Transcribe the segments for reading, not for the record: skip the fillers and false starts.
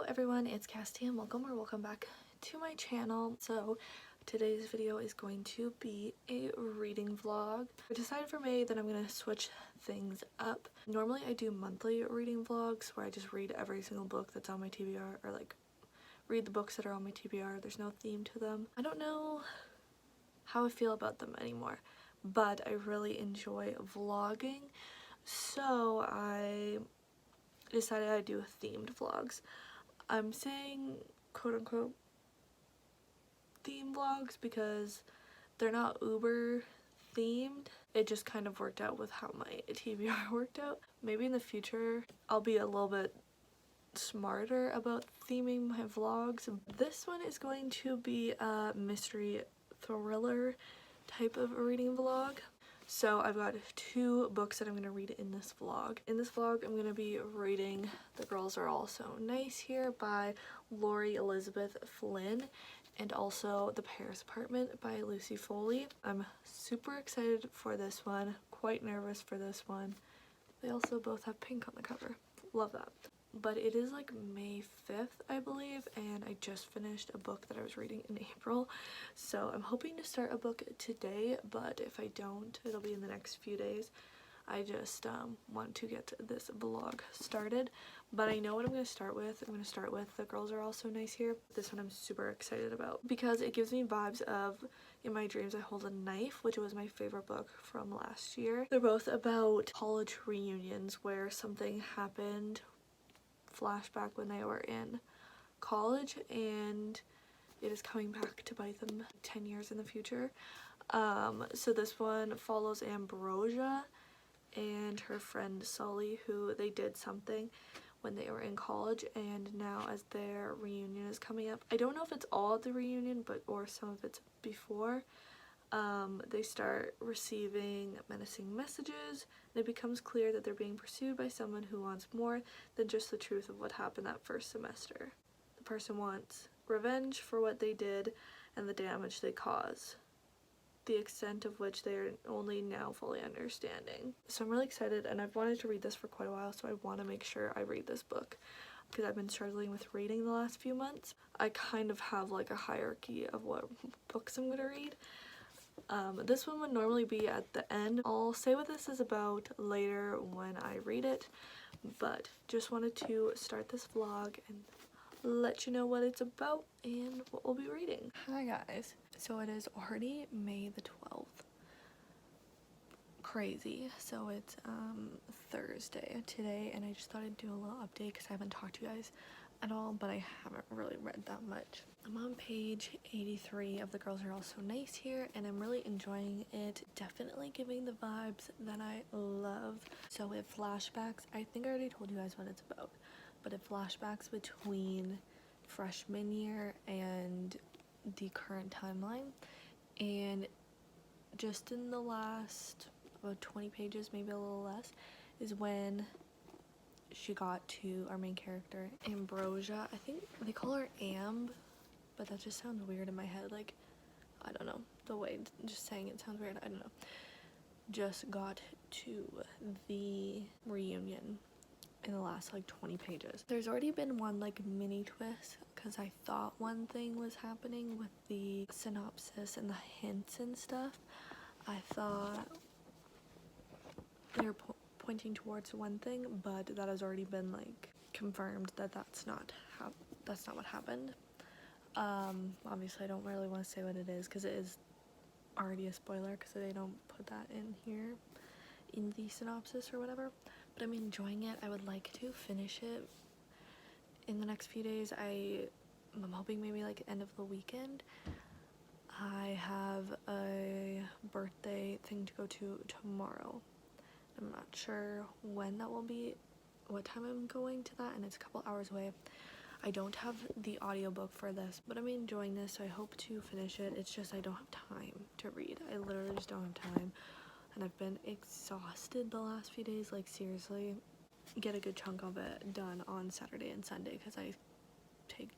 everyone, it's Cassie and welcome back to my channel. So today's video is going to be a reading vlog. I decided for May that I'm going to switch things up. Normally I do monthly reading vlogs where I just read every single book that's on my TBR, or like read the books that are on my TBR. There's no theme to them. I don't know how I feel about them anymore, but I really enjoy vlogging, so I decided I'd do themed vlogs. I'm saying quote unquote theme vlogs because they're not uber themed. It just kind of worked out with how my TBR worked out. Maybe in the future I'll be a little bit smarter about theming my vlogs. This one is going to be a mystery thriller type of reading vlog. So I've got two books that I'm going to read in this vlog. In this vlog, I'm going to be reading The Girls Are All So Nice Here by Laurie Elizabeth Flynn, and also The Paris Apartment by Lucy Foley. I'm super excited for this one, quite nervous for this one. They also both have pink on the cover. Love that. But it is like May 5th, I believe, and I just finished a book that I was reading in April. So I'm hoping to start a book today, but if I don't, it'll be in the next few days. I just want to get this vlog started, but I know what I'm going to start with. I'm going to start with The Girls Are All So Nice Here. This one I'm super excited about because it gives me vibes of In My Dreams I Hold a Knife, which was my favorite book from last year. They're both about college reunions where something happened, flashback when they were in college, and it is coming back to bite them 10 years in the future. So this one follows Ambrosia and her friend Sully, who they did something when they were in college, and now as their reunion is coming up, I don't know if it's all at the reunion or some of it's before, they start receiving menacing messages, and it becomes clear that they're being pursued by someone who wants more than just the truth of what happened that first semester. The person wants revenge for what they did and the damage they caused, the extent of which they are only now fully understanding. So I'm really excited, and I've wanted to read this for quite a while, so I want to make sure I read this book because I've been struggling with reading the last few months. I kind of have like a hierarchy of what books I'm going to read. This one would normally be at the end. I'll say what this is about later when I read it, but just wanted to start this vlog and let you know what it's about and what we'll be reading. Hi guys, so it is already May the 12th. Crazy. So it's Thursday today, and I just thought I'd do a little update because I haven't talked to you guys at all, but I haven't really read that much. I'm on page 83 of The Girls Are All So Nice Here, and I'm really enjoying it. Definitely giving the vibes that I love. So with flashbacks, I think I already told you guys what it's about, but it flashbacks between freshman year and the current timeline, and just in the last about 20 pages, maybe a little less, is when she got to our main character, Ambrosia. I think they call her Amb, but that just sounds weird in my head. Like, I don't know, the way just saying it sounds weird. I don't know. Just got to the reunion in the last like 20 pages. There's already been one like mini twist because I thought one thing was happening with the synopsis and the hints and stuff. I thought they were pointing towards one thing, but that has already been like confirmed that that's not what happened. Obviously I don't really want to say what it is because it is already a spoiler because they don't put that in here in the synopsis or whatever, but I'm enjoying it. I would like to finish it in the next few days. I'm hoping maybe like end of the weekend. I have a birthday thing to go to tomorrow. I'm not sure when that will be, what time I'm going to that, and it's a couple hours away. I don't have the audiobook for this, but I'm enjoying this, so I hope to finish it. It's just I don't have time to read. I literally just don't have time, and I've been exhausted the last few days. Like, seriously, get a good chunk of it done on Saturday and Sunday because I take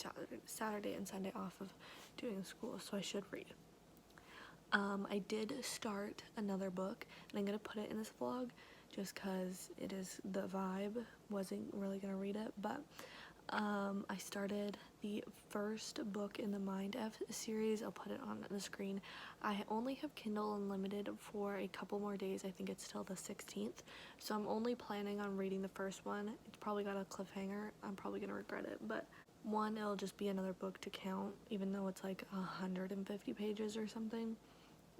Saturday and Sunday off of doing school, so I should read. I did start another book, and I'm gonna put it in this vlog just because it is the vibe. Wasn't really gonna read it, but I started the first book in the Mind F series. I'll put it on the screen. I only have Kindle Unlimited for a couple more days. I think it's till the 16th. So I'm only planning on reading the first one. It's probably got a cliffhanger. I'm probably gonna regret it, but one, it'll just be another book to count, even though it's like 150 pages or something.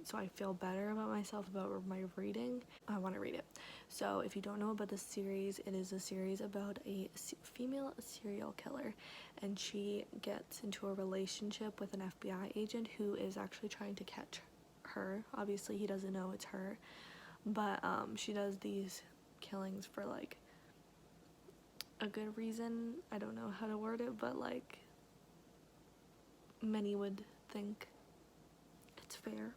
So I feel better about myself about my reading. I want to read it. So if you don't know about this series, it is a series about a female serial killer, and she gets into a relationship with an FBI agent who is actually trying to catch her. Obviously he doesn't know it's her, but she does these killings for like a good reason. I don't know how to word it, but like many would think it's fair.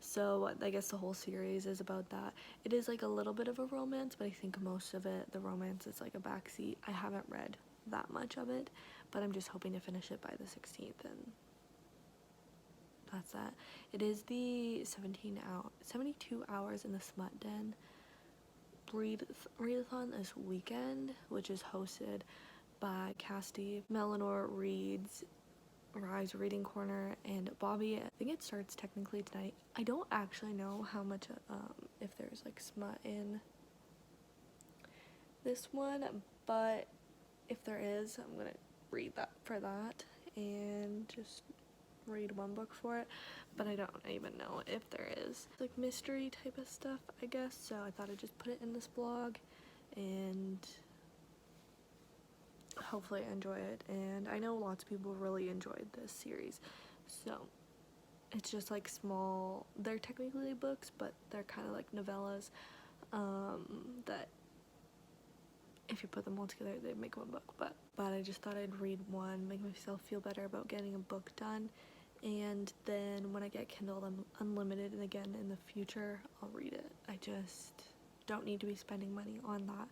So I guess the whole series is about that. It is like a little bit of a romance, but I think most of it, the romance is like a backseat. I haven't read that much of it, but I'm just hoping to finish it by the 16th, and that's that. It is the 72 hours in the Smut Den readathon this weekend, which is hosted by Casty, Melanor Reads, Rise Reading Corner, and Bobby. I think it starts technically tonight. I don't actually know how much if there's like smut in this one, but if there is, I'm gonna read that for that and just read one book for it, but I don't even know if there is. It's like mystery type of stuff, I guess, so I thought I'd just put it in this blog and hopefully I enjoy it. And I know lots of people really enjoyed this series, so it's just like small, they're technically books, but they're kind of like novellas that if you put them all together they make one book. But I just thought I'd read one, make myself feel better about getting a book done, and then when I get Kindle Unlimited and again in the future, I'll read it. I just don't need to be spending money on that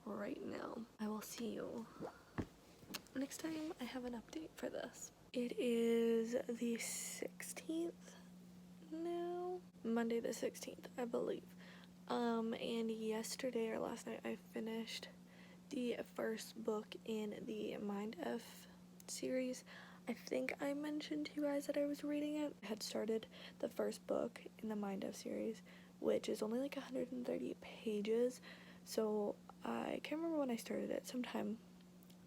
right now. I will see you next time I have an update for this. It is the 16th now, Monday the 16th, I believe. And yesterday or last night I finished the first book in the Mind F series. I think I mentioned to you guys that I was reading it. I had started the first book in the Mind F series, which is only like 130 pages, so I can't remember when I started it, sometime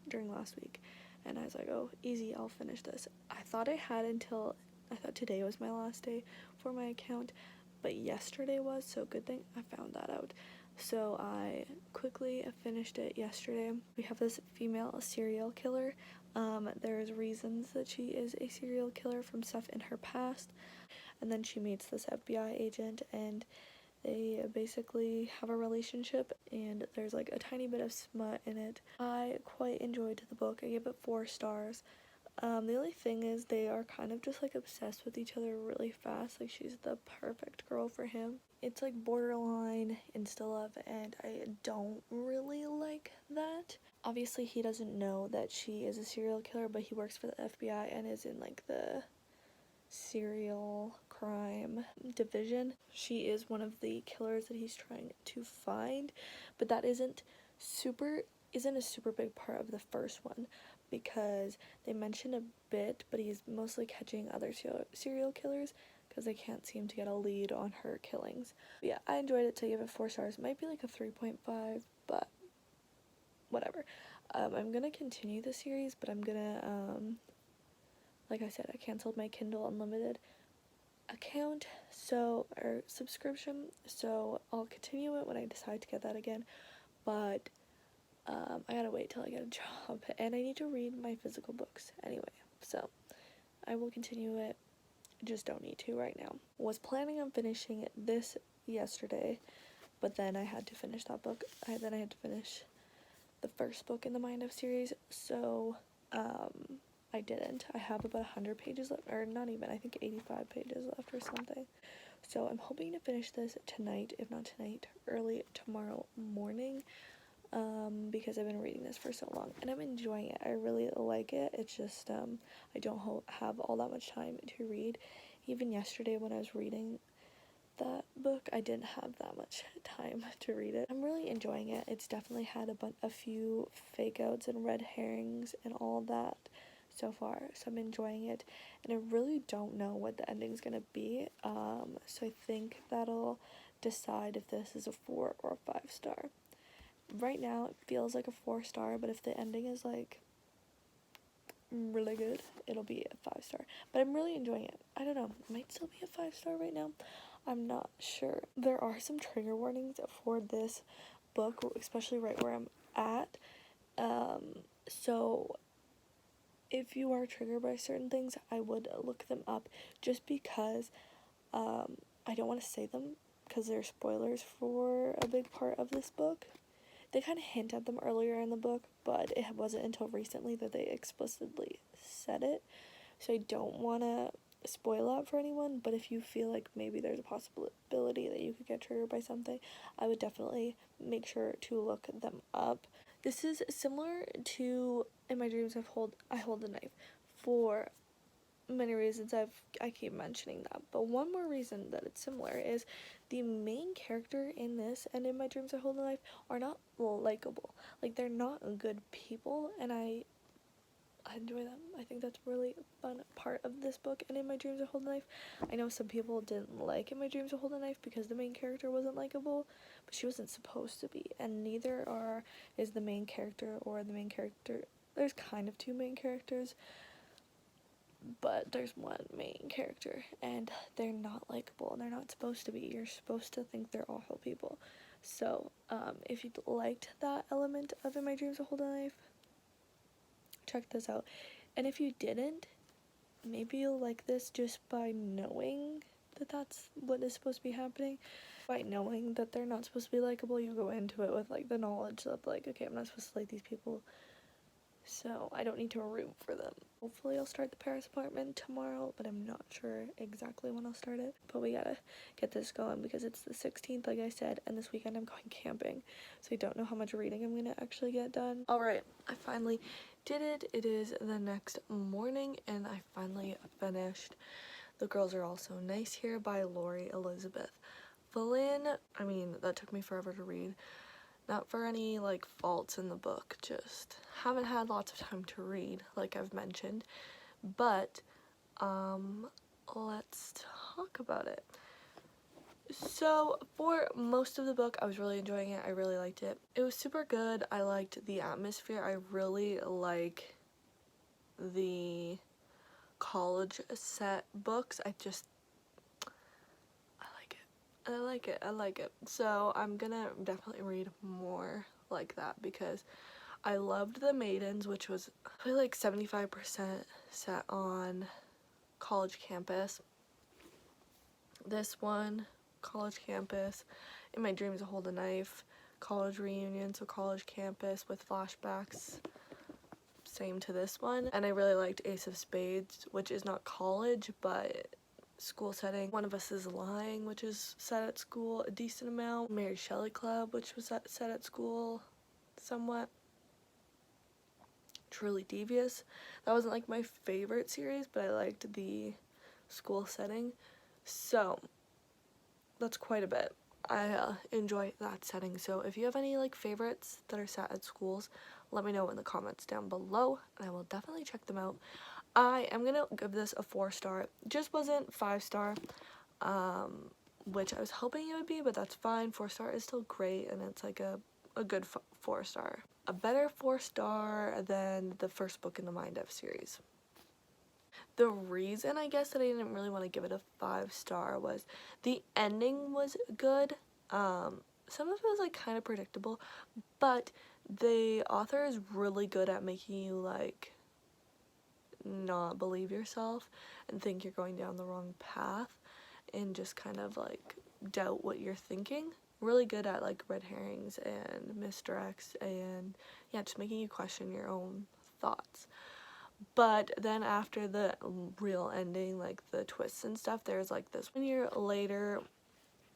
during last week, and I was like, oh, easy, I'll finish this. I thought today was my last day for my account, but yesterday was, so good thing I found that out. So I quickly finished it yesterday. We have this female serial killer. There's reasons that she is a serial killer from stuff in her past, and then she meets this FBI agent and they basically have a relationship, and there's like a tiny bit of smut in it. I quite enjoyed the book. I gave it 4 stars. The only thing is they are kind of just like obsessed with each other really fast. Like she's the perfect girl for him. It's like borderline insta love, and I don't really like that. Obviously he doesn't know that she is a serial killer, but he works for the FBI and is in like the serial crime division. She is one of the killers that he's trying to find, but that isn't a super big part of the first one, because they mention a bit, but he's mostly catching other serial killers because they can't seem to get a lead on her killings. But yeah, I enjoyed it, so I give it 4 stars. It might be like a 3.5, but whatever. I'm gonna continue the series, but I'm gonna like I said, I canceled my Kindle Unlimited account, or subscription, so I'll continue it when I decide to get that again, but I gotta wait till I get a job, and I need to read my physical books anyway, so I will continue it, just don't need to right now. Was planning on finishing this yesterday, but then I had to finish that book. Then I had to finish the first book in the Mind F series, so I didn't. I have about 100 pages left, or not even, I think 85 pages left or something. So I'm hoping to finish this tonight, if not tonight, early tomorrow morning, because I've been reading this for so long, and I'm enjoying it. I really like it. It's just, I don't have all that much time to read. Even yesterday when I was reading, that book. I didn't have that much time to read it. I'm really enjoying it. It's definitely had a few fake outs and red herrings and all that so far, so I'm enjoying it, and I really don't know what the ending's gonna be, so I think that'll decide if this is a 4 or a 5 star. Right now it feels like a 4 star, but if the ending is like really good, it'll be a 5 star. But I'm really enjoying it. I don't know, it might still be a 5 star right now. I'm not sure. There are some trigger warnings for this book, especially right where I'm at. So if you are triggered by certain things, I would look them up, just because I don't want to say them because they're spoilers for a big part of this book. They kind of hint at them earlier in the book, but it wasn't until recently that they explicitly said it. So I don't want to spoil out for anyone, but if you feel like maybe there's a possibility that you could get triggered by something, I would definitely make sure to look them up. This is similar to In My Dreams I Hold the Knife, for many reasons. I keep mentioning that, but one more reason that it's similar is the main character in this and In My Dreams I Hold the Knife are not likable. Like, they're not good people, and I enjoy them. I think that's a really fun part of this book. And In My Dreams I Hold the Knife, I know some people didn't like In My Dreams I Hold the Knife because the main character wasn't likable, but she wasn't supposed to be, and neither is the main character or the main character. There's kind of two main characters, but there's one main character, and they're not likable, and they're not supposed to be. You're supposed to think they're awful people. So if you liked that element of In My Dreams I Hold the Knife, check this out. And if you didn't, maybe you'll like this just by knowing that that's what is supposed to be happening. By knowing that they're not supposed to be likable, you go into it with like the knowledge of like, okay, I'm not supposed to like these people, so I don't need to root for them. Hopefully I'll start the Paris apartment tomorrow, but I'm not sure exactly when I'll start it. But we gotta get this going because it's the 16th, like I said, and this weekend I'm going camping, so I don't know how much reading I'm gonna actually get done. Alright, I finally did it. It is the next morning, and I finally finished The Girls Are All So Nice Here by Laurie Elizabeth Flynn. I mean, that took me forever to read. Not for any like faults in the book, just haven't had lots of time to read, like I've mentioned. But let's talk about it. So for most of the book, I was really enjoying it. I really liked it. It was super good. I liked the atmosphere. I really like the college set books. I like it. So I'm gonna definitely read more like that because I loved The Maidens, which was probably like 75% set on college campus. This one, college campus. In My Dreams I Hold a Knife, college reunion, so college campus with flashbacks. Same to this one. And I really liked Ace of Spades, which is not college, but school setting. One of Us Is Lying, which is set at school a decent amount. Mary Shelley Club, which was set at school somewhat. Truly Devious. That wasn't like my favorite series, but I liked the school setting. So that's quite a bit. I enjoy that setting. So if you have any like favorites that are set at schools, let me know in the comments down below, and I will definitely check them out. I am gonna give this a 4 star. It just wasn't 5 star, which I was hoping it would be, but that's fine. 4 star is still great, and it's like a good 4 star. A better 4 star than the first book in the Mind F series. The reason I guess that I didn't really want to give it a 5 star was the ending was good. Some of it was like kind of predictable, but the author is really good at making you like not believe yourself and think you're going down the wrong path and just kind of like doubt what you're thinking. Really good at like red herrings and misdirects, and yeah, just making you question your own thoughts. But then after the real ending, like the twists and stuff, there's like this 1 year later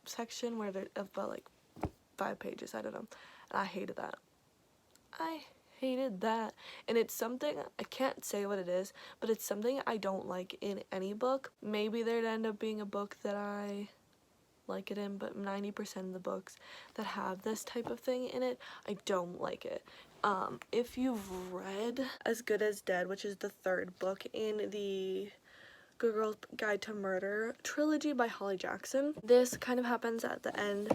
section where there's about like 5 pages, I don't know, and I hated that. And it's something, I can't say what it is, but it's something I don't like in any book. Maybe there'd end up being a book that I like it in, but 90% of the books that have this type of thing in it, I don't like it. If you've read As Good as Dead, which is the 3rd book in the Good Girl's Guide to Murder trilogy by Holly Jackson, this kind of happens at the end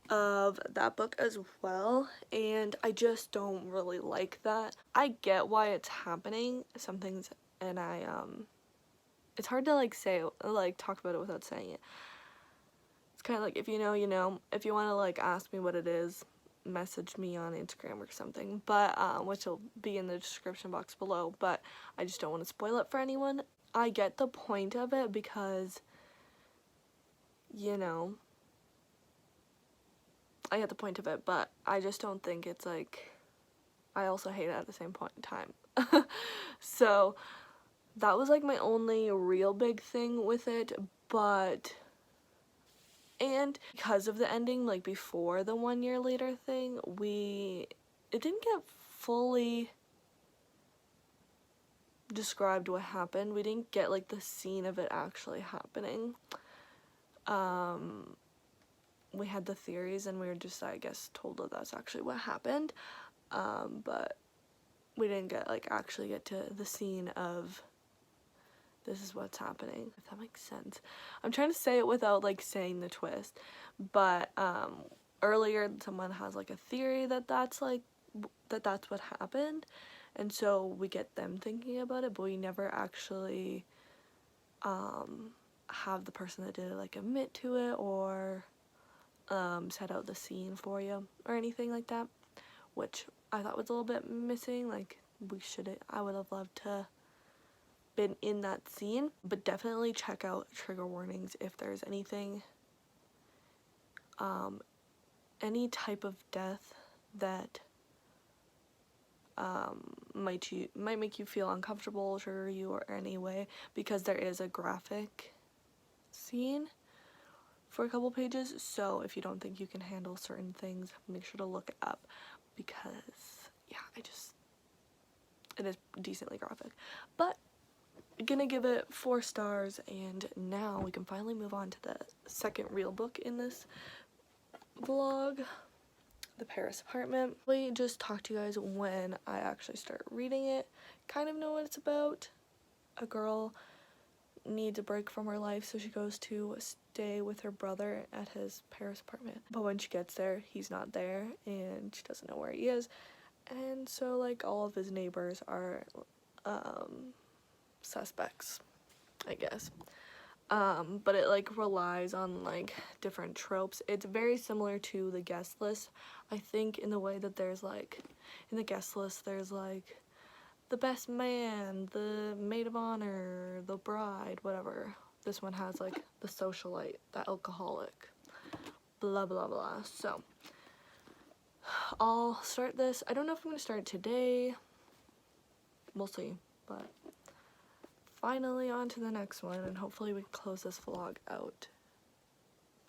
of that book as well, and I just don't really like that. I get why it's happening, some things, and it's hard to like say, like talk about it without saying it. It's kind of like, if you know, you know. If you want to like ask me what it is, message me on Instagram or something, but which will be in the description box below, but I just don't want to spoil it for anyone. I get the point of it because, you know, I get the point of it, but I just don't think it's like, I also hate it at the same point in time. So that was like my only real big thing with it, but, and because of the ending, like before the 1 year later thing, it didn't get fully described what happened. We didn't get like the scene of it actually happening. We had the theories and we were just, I guess, told that that's actually what happened, but we didn't get like actually get to the scene of this is what's happening, if that makes sense. I'm trying to say it without like saying the twist, but earlier someone has like a theory that that's what happened, and so we get them thinking about it, but we never actually have the person that did it like admit to it or set out the scene for you or anything like that, which I thought was a little bit missing. Like, I would have loved to been in that scene, but definitely check out trigger warnings if there's anything, any type of death that might make you feel uncomfortable, trigger you or any way, because there is a graphic scene for a couple pages. So if you don't think you can handle certain things, make sure to look it up, because yeah, it is decently graphic. But I'm gonna give it 4 stars, and now we can finally move on to the second real book in this vlog, The Paris Apartment. We just talked to you guys when I actually start reading it. Kind of know what it's about. A girl needs a break from her life, so she goes to stay with her brother at his Paris apartment. But when she gets there, he's not there, and she doesn't know where he is. And so, like, all of his neighbors are suspects, I guess. But it like relies on like different tropes. It's very similar to The Guest List, I think, in the way that there's like, in The Guest List there's like the best man, the maid of honor, the bride, whatever. This one has like the socialite, the alcoholic, blah blah blah. So I'll start this. I don't know if I'm gonna start it today, we'll see, but finally on to the next one, and hopefully we can close this vlog out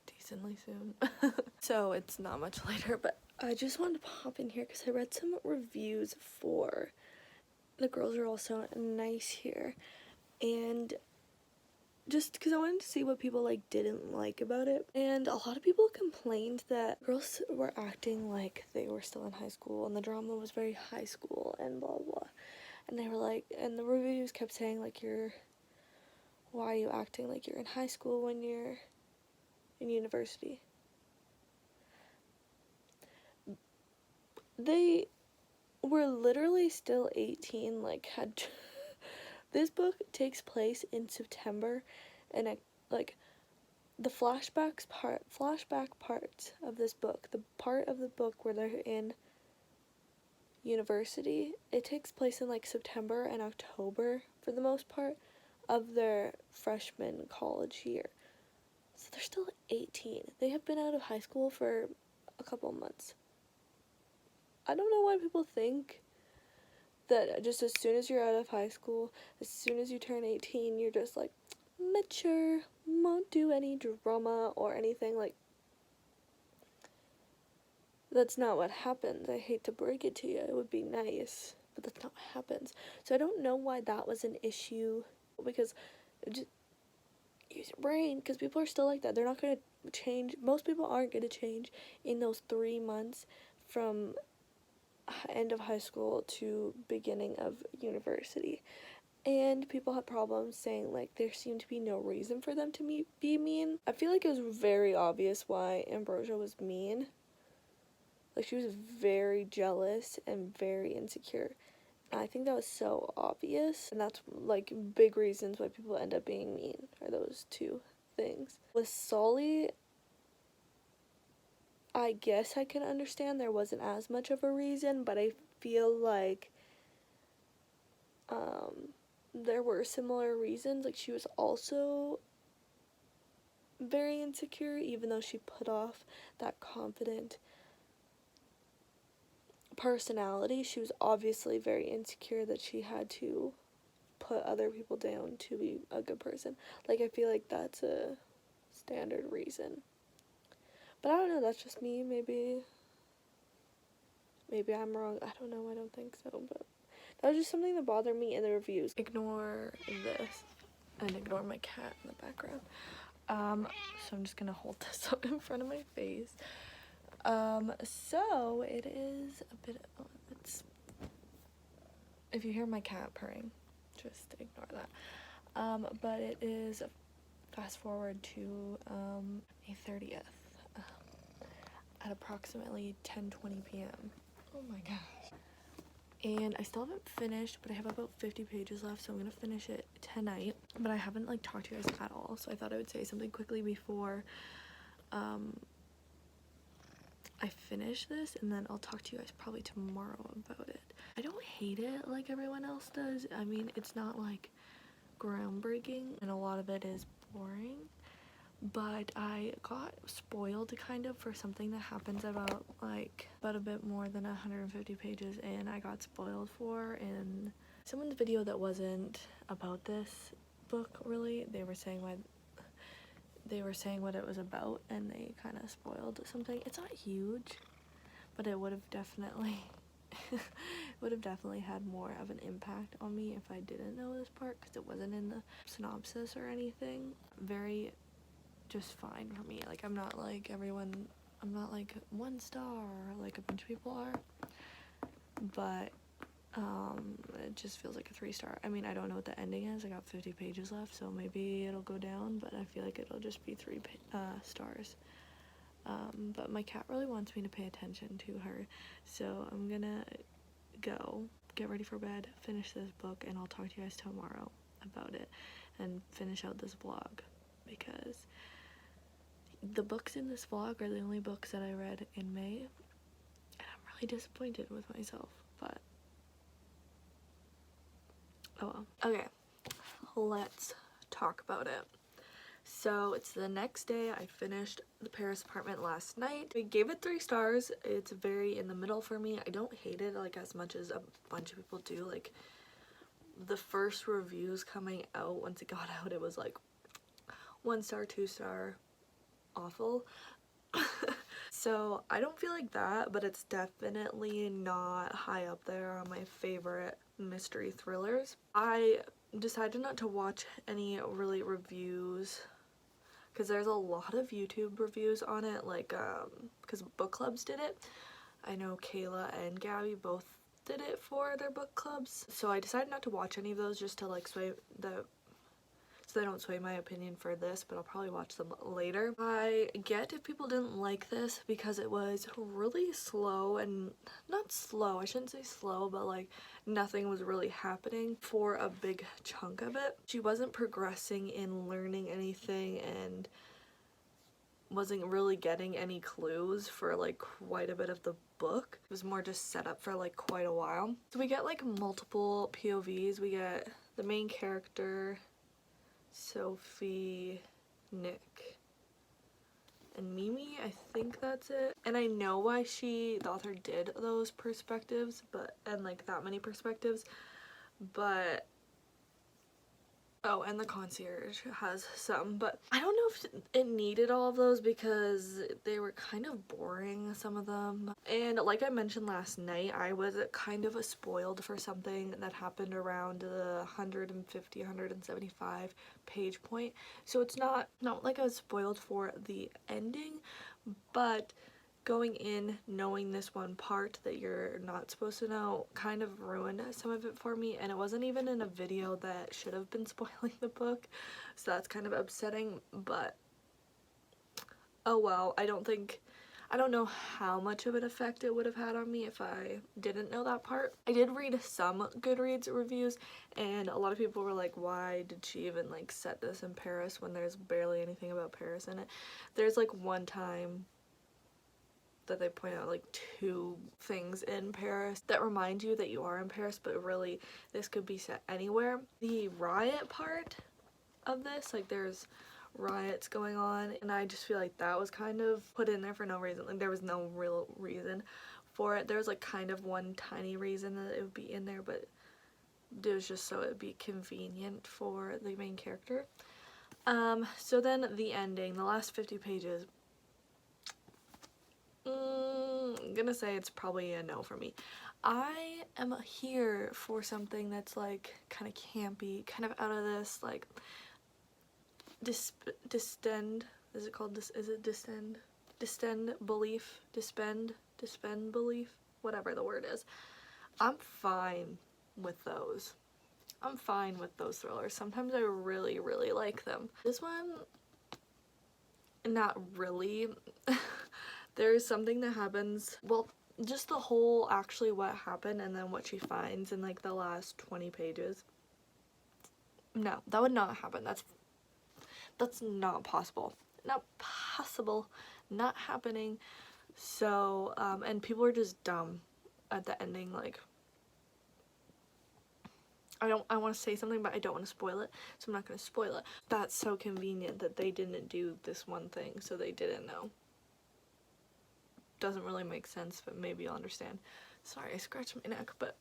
decently soon. So it's not much later, but I just wanted to pop in here because I read some reviews for The Girls Are Also Nice Here, and just because I wanted to see what people like didn't like about it. And a lot of people complained that girls were acting like they were still in high school, and the drama was very high school and blah blah. And they were like, and the reviews kept saying like, why are you acting like you're in high school when you're in university? They were literally still 18, like had this book takes place in September, and like the flashback parts of this book, the part of the book where they're in university, it takes place in like September and October for the most part of their freshman college year. So they're still 18. They have been out of high school for a couple months. I don't know why people think that just as soon as you're out of high school, as soon as you turn 18, you're just like mature, won't do any drama or anything. Like, that's not what happens. I hate to break it to you. It would be nice, but that's not what happens. So I don't know why that was an issue, because use your brain, because people are still like that. They're not going to change. Most people aren't going to change in those 3 months from end of high school to beginning of university. And people had problems saying, like, there seemed to be no reason for them to be mean. I feel like it was very obvious why Ambrosia was mean. Like, she was very jealous and very insecure. I think that was so obvious, and that's like big reasons why people end up being mean are those two things. With Sully, I guess I can understand there wasn't as much of a reason, but I feel like there were similar reasons. Like, she was also very insecure, even though she put off that confident personality. She was obviously very insecure that she had to put other people down to be a good person. Like, I feel like that's a standard reason. But I don't know, that's just me. Maybe I'm wrong. I don't know, I don't think so, but that was just something that bothered me in the reviews. Ignore this and ignore my cat in the background. So I'm just gonna hold this up in front of my face. So it is a bit, if you hear my cat purring, just ignore that. But it is fast forward to May 30th at approximately 10:20 p.m. Oh my gosh. And I still haven't finished, but I have about 50 pages left, so I'm gonna finish it tonight. But I haven't like talked to you guys at all, so I thought I would say something quickly before I finish this, and then I'll talk to you guys probably tomorrow about it. I don't hate it like everyone else does. I mean, it's not like groundbreaking, and a lot of it is boring, but I got spoiled kind of for something that happens about a bit more than 150 pages, and I got spoiled for in someone's video that wasn't about this book really. They were saying what it was about, and they kind of spoiled something. It's not huge, but it would have definitely had more of an impact on me if I didn't know this part, because it wasn't in the synopsis or anything. Very just fine for me. Like, I'm not like everyone, I'm not like 1 star like a bunch of people are, but it just feels like a 3-star. I mean, I don't know what the ending is. I got 50 pages left, so maybe it'll go down, but I feel like it'll just be 3 stars. But my cat really wants me to pay attention to her, so I'm gonna go get ready for bed, finish this book, and I'll talk to you guys tomorrow about it and finish out this vlog, because the books in this vlog are the only books that I read in May, and I'm really disappointed with myself, but oh well. Okay, let's talk about it. So it's the next day. I finished The Paris Apartment last night. I gave it 3 stars. It's very in the middle for me. I don't hate it like as much as a bunch of people do. Like, the first reviews coming out, once it got out, it was like 1 star, 2 star, awful. So I don't feel like that, but it's definitely not high up there on my favorite mystery thrillers. I decided not to watch any really reviews, because there's a lot of YouTube reviews on it, like because book clubs did it. I know Kayla and Gabby both did it for their book clubs, so I decided not to watch any of those, just to like so they don't sway my opinion for this, but I'll probably watch them later. I get if people didn't like this because it was really slow, and not slow, I shouldn't say slow, but like nothing was really happening for a big chunk of it. She wasn't progressing in learning anything and wasn't really getting any clues for like quite a bit of the book. It was more just set up for like quite a while. So we get like multiple POVs. We get the main character, Sophie, Nick, and Mimi. I think that's it. And I know why the author did those perspectives, and like that many perspectives, but Oh, and the concierge has some, but I don't know if it needed all of those because they were kind of boring, some of them. And like I mentioned last night, I was kind of spoiled for something that happened around the 150, 175 page point. So it's not like I was spoiled for the ending, but going in knowing this one part that you're not supposed to know kind of ruined some of it for me, and it wasn't even in a video that should have been spoiling the book, so that's kind of upsetting. But oh well, I don't know how much of an effect it would have had on me if I didn't know that part. I did read some Goodreads reviews, and a lot of people were like, why did she even like set this in Paris when there's barely anything about Paris in it. There's like one time that they point out like 2 things in Paris that remind you that you are in Paris, but really this could be set anywhere. The riot part of this, like there's riots going on, and I just feel like that was kind of put in there for no reason. Like there was no real reason for it. There was like kind of one tiny reason that it would be in there, but it was just so it would be convenient for the main character. So then the ending, the last 50 pages, I'm gonna say it's probably a no for me. I am here for something that's like kind of campy, kind of out of this like distend, is it called this, is it distend belief, dispend belief, whatever the word is. I'm fine with those. I'm fine with those thrillers. Sometimes I really like them. This one, not really. There's something that happens, well, just the whole actually what happened and then what she finds in like the last 20 pages. No, that would not happen. That's not possible. Not possible. Not happening. So, and people are just dumb at the ending. Like, I want to say something, but I don't want to spoil it, so I'm not going to spoil it. That's so convenient that they didn't do this one thing, so they didn't know. Doesn't really make sense, but maybe you'll understand. Sorry, I scratched my neck, but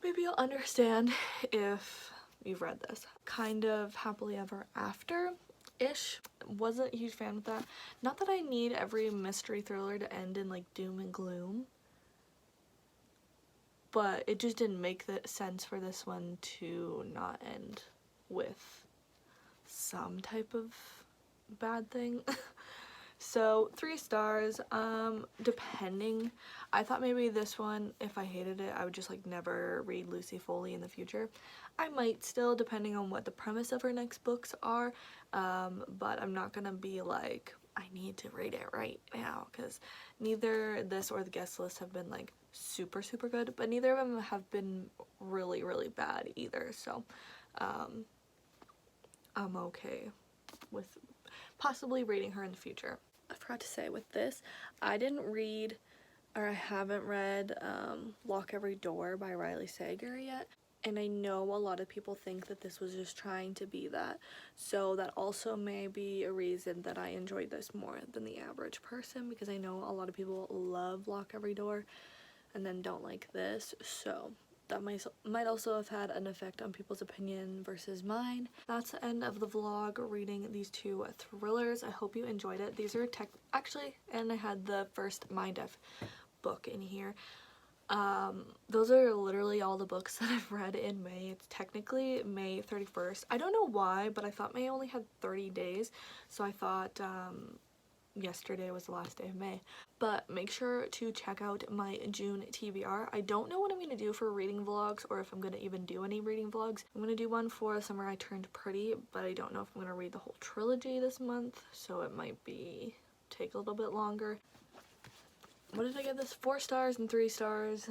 maybe you'll understand if you've read this. Kind of happily ever after-ish. Wasn't a huge fan of that. Not that I need every mystery thriller to end in like doom and gloom, but it just didn't make the sense for this one to not end with some type of bad thing. So 3 stars, depending. I thought maybe this one, if I hated it, I would just like never read Lucy Foley in the future. I might still, depending on what the premise of her next books are, but I'm not gonna be like, I need to read it right now, because neither this or the guest list have been like super good, but neither of them have been really bad either, so I'm okay with possibly reading her in the future. I forgot to say with this, I didn't read, or I haven't read Lock Every Door by Riley Sager yet, and I know a lot of people think that this was just trying to be that, so that also may be a reason that I enjoyed this more than the average person, because I know a lot of people love Lock Every Door and then don't like this, so that might also have had an effect on people's opinion versus mine. That's the end of the vlog reading these 2 thrillers. I hope you enjoyed it. These are actually, and I had the first Mind F book in here. Those are literally all the books that I've read in May. It's technically May 31st. I don't know why, but I thought May only had 30 days, so I thought yesterday was the last day of May. But make sure to check out my June TBR. I don't know what I'm going to do for reading vlogs, or if I'm going to even do any reading vlogs. I'm going to do one for Summer I Turned Pretty, but I don't know if I'm going to read the whole trilogy this month, so it might take a little bit longer. What did I give this? 4 stars and 3 stars.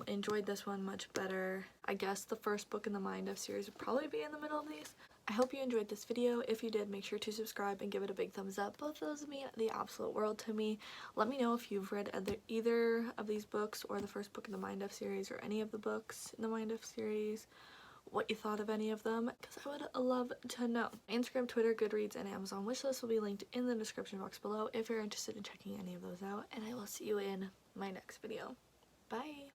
Enjoyed this one much better. I guess the first book in the Mind F series would probably be in the middle of these. I hope you enjoyed this video. If you did, make sure to subscribe and give it a big thumbs up. Both of those mean the absolute world to me. Let me know if you've read either of these books, or the first book in the Mind F series, or any of the books in the Mind F series, what you thought of any of them, because I would love to know. Instagram, Twitter, Goodreads, and Amazon wishlist will be linked in the description box below if you're interested in checking any of those out, and I will see you in my next video. Bye!